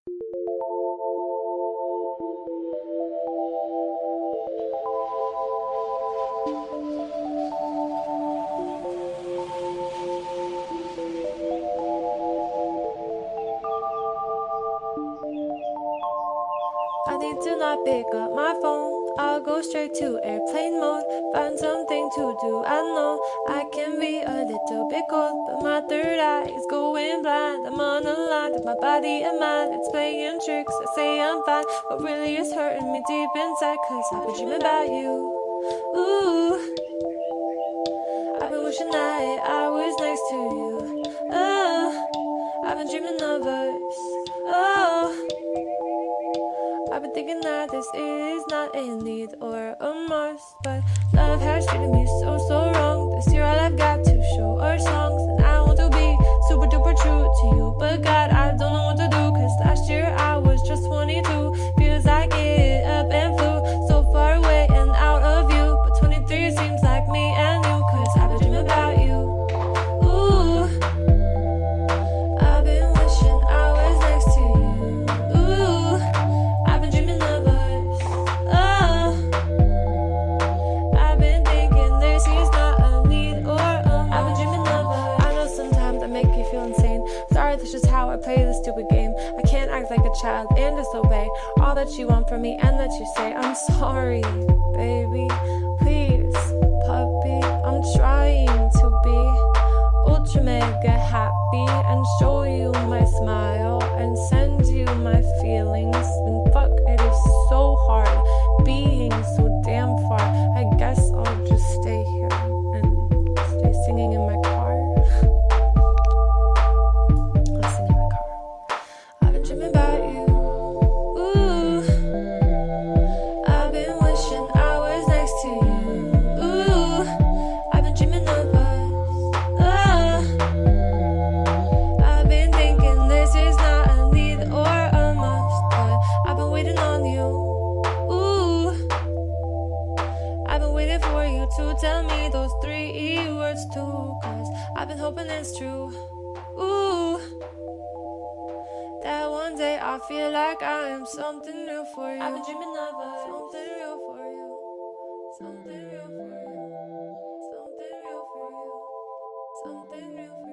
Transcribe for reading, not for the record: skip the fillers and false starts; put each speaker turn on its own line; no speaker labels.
I need to not pick up my phone. I'll go straight to airplane mode. Find something to do. I know I can be a little bit cold, but my third eye is going blind. I'm on a line with my body and mind. It's playing tricks. I say I'm fine, but really it's hurting me deep inside. Cause I've been dreaming about you. Ooh, I've been wishing that I was next to you. Oh, I've been dreaming of us. Oh, I've been thinking that this is not a need or a must, but love has treated me so wrong. This year all I've got to show are songs, and I want to be super duper true to you, but God, I don't know what to do, cause last year I was just 22. Feels like it up and flew so far away and out of view, but 23 seems like me and you, cause I've been dreaming about you. Ooh, I've been wishing I was next to you. Ooh, I've been dreaming of us. Oh, I've been thinking this is not a need or a must. I've been dreaming of us. I know sometimes I make you feel insane. Sorry, that's just how I play this stupid game. I can't act like a child and disobey all that you want from me and that you say. I'm sorry, baby. Please, puppy. I'm trying to be ultra mega happy and show you my smile and send you my feelings. And fuck, it is so hard being so damn far. I guess I'll just stay here and stay singing in my car. I'll sing in my car. I've been dreaming about you. Ooh, I've been wishing I was next to you. Ooh, I've been dreaming of us. I've been thinking this is not a need or a must, but I've been waiting on you. Ooh, I've been waiting for you to tell me those 3 words too, cause I've been hoping it's true. Ooh, that one day I feel like I am something real for you. I've been dreaming of us. Something real for you. Something real for you. Something real for you. Something real for you.